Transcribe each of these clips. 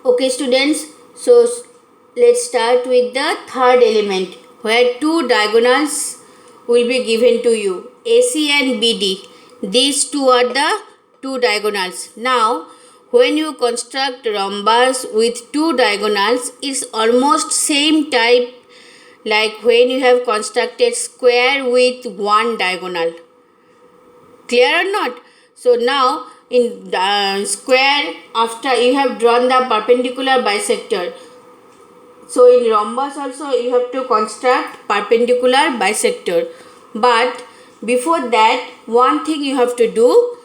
Okay students, so let's start with the third element where two diagonals will be given to you, AC and BD. These two are the two diagonals. Now when you construct rhombus with two diagonals, it's almost same type like when you have constructed square with one diagonal. Clear or not? So now in the square, after you have drawn the perpendicular bisector, so in rhombus also you have to construct perpendicular bisector. But before that, one thing you have to do,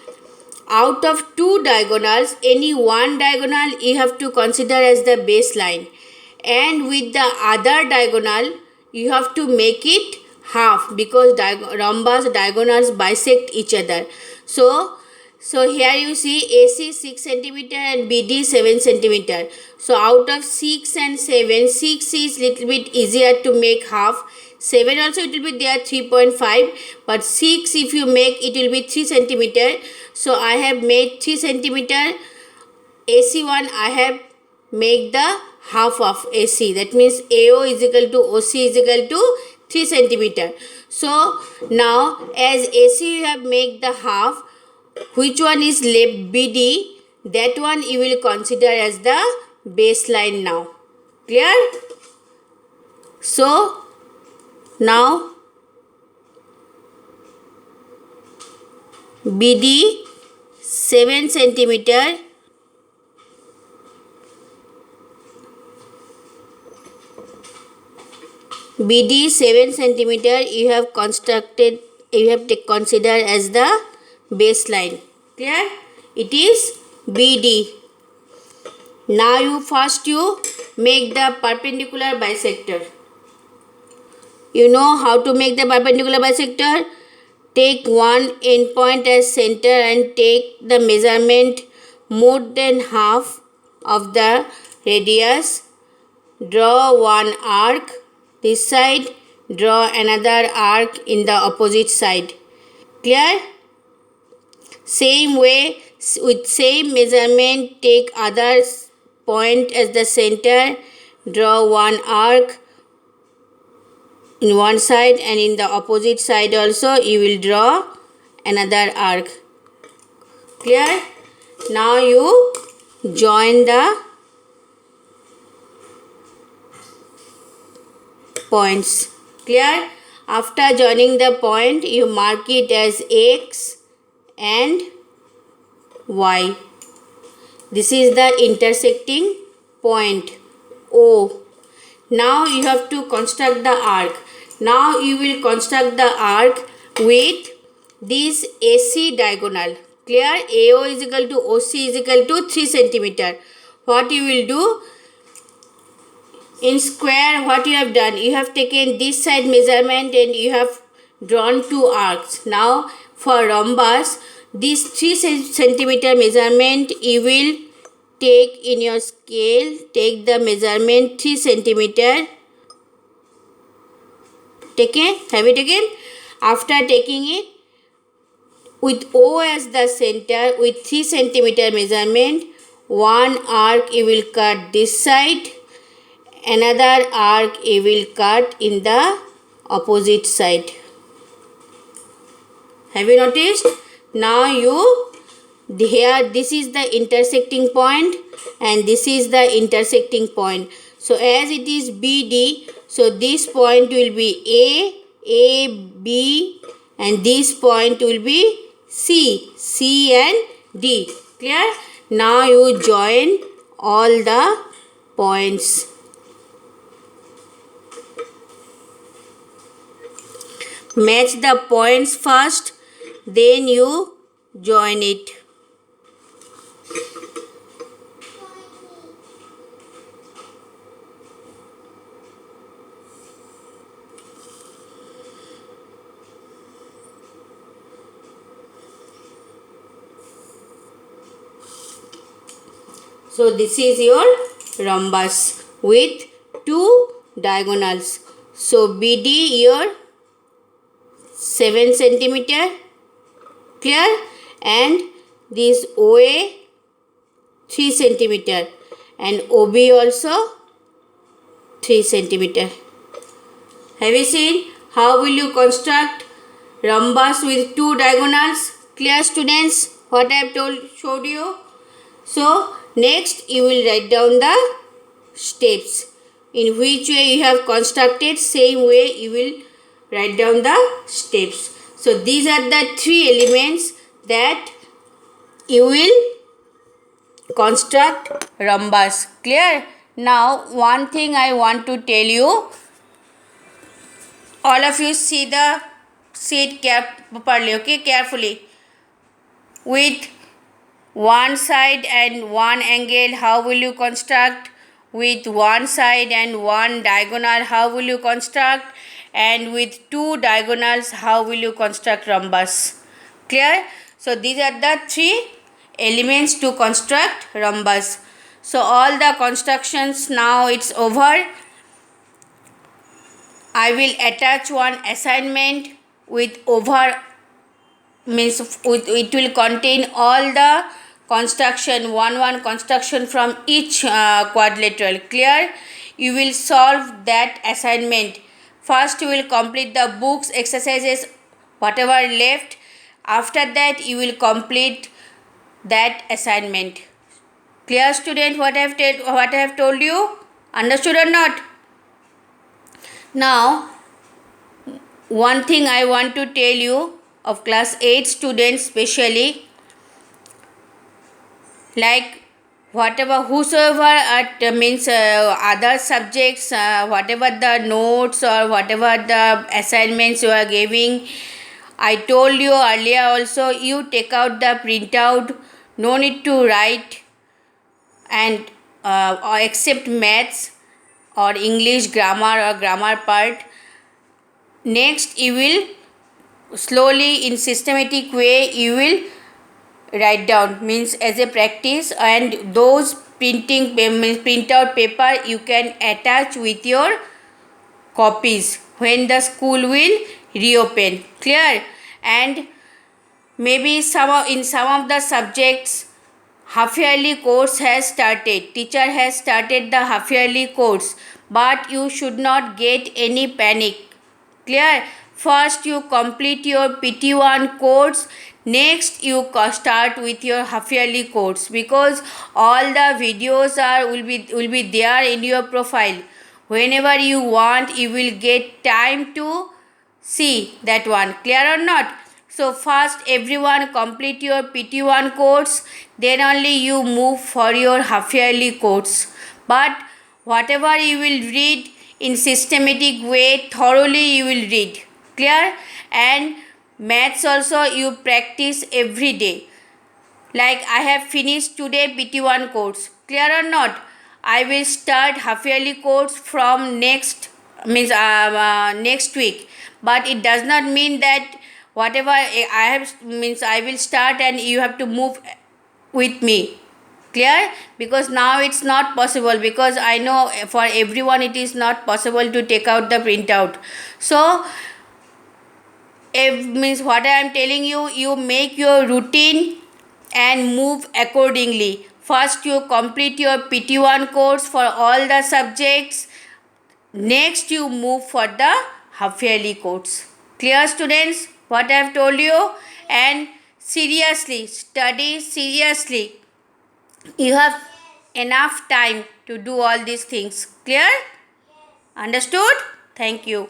out of two diagonals, any one diagonal you have to consider as the baseline, and with the other diagonal you have to make it half because rhombus diagonals bisect each other. So here you see AC 6 centimeter and BD 7 centimeter. So out of 6 and 7, 6 is little bit easier to make half. 7 also it will be there 3.5, but 6 if you make it will be 3 centimeter. So I have made 3 centimeter. AC1 I have make the half of AC. That means AO is equal to OC is equal to 3 centimeter. So now as AC you have make the half, which one is left BD, that one you will consider as the baseline now. Clear? So now BD 7 centimeter, BD 7 centimeter you have constructed, you have to consider as the baseline. Clear? It is BD. Now you make the perpendicular bisector. You know how to make the perpendicular bisector? Take one endpoint as center and take the measurement more than half of the radius. Draw one arc this side, draw another arc in the opposite side. Clear? Same way, with same measurement, take other point as the center, draw one arc in one side and in the opposite side also you will draw another arc. Clear? Now you join the points. Clear? After joining the point, you mark it as X and Y. This is the intersecting point O. Now you have to construct the arc. Now you will construct the arc with this AC diagonal. Clear? AO is equal to OC is equal to 3 centimeter. What you will do? In square, what you have done? You have taken this side measurement and you have drawn two arcs. Now for rhombus, this 3 centimeter measurement you will take in your scale. Take the measurement 3 centimeter. Taken? Have you taken? After taking it, with O as the center, with 3 centimeter measurement, one arc you will cut this side, another arc you will cut in the opposite side. Have you noticed? Now here this is the intersecting point and this is the intersecting point. So as it is BD, so this point will be A, B, and this point will be C and D. Clear? Now you join all the points. Match the points first, then you join it. So this is your rhombus with two diagonals. So BD your 7 centimeter. Clear? And this OA 3 centimeter and OB also 3 centimeter. Have you seen how will you construct rhombus with 2 diagonals? Clear students, what I have showed you? So next you will write down the steps. In which way you have constructed, same way you will write down the steps. So these are the 3 elements that you will construct rhombus. Clear? Now one thing I want to tell you, all of you see the sheet properly, okay, carefully. With one side and one angle, how will you construct? With one side and one diagonal, how will you construct? And with 2 diagonals, how will you construct rhombus? Clear? So these are the 3 elements to construct rhombus. So all the constructions now it's over. I will attach one assignment with means it will contain all the construction, one construction from each quadrilateral. Clear? You will solve that assignment. First you will complete the books exercises whatever left. After that you will complete that assignment. Clear student, what I have told you? Understood or not? Now one thing I want to tell you of class 8 students especially, like whatever whosoever means other subjects, whatever the notes or whatever the assignments you are giving, I told you earlier also, you take out the printout, no need to write, and or except maths or English grammar or grammar part. Next you will slowly in systematic way you will write down, means as a practice, and those printout paper you can attach with your copies when the school will reopen. Clear? And maybe in some of the subjects half yearly course has started, teacher has started the half yearly course, but you should not get any panic. Clear? First you complete your PT1 course, next you start with your half yearly course, because all the videos will be there in your profile. Whenever you want you will get time to see that one. Clear or not? So first everyone complete your PT1 course, then only you move for your half yearly course. But whatever you will read in systematic way, thoroughly you will read. Clear? And maths also you practice every day. Like I have finished today PT1 course. Clear or not? I will start half yearly course from next week. But it does not mean that whatever I have means I will start and you have to move with me. Clear? Because now it's not possible, because I know for everyone it is not possible to take out the printout. So means what I am telling you, you make your routine and move accordingly. First you complete your PT1 course for all the subjects, next you move for the half yearly course. Clear students, what I have told you? And seriously, study seriously. You have enough time to do all these things. Clear? Understood? Thank you.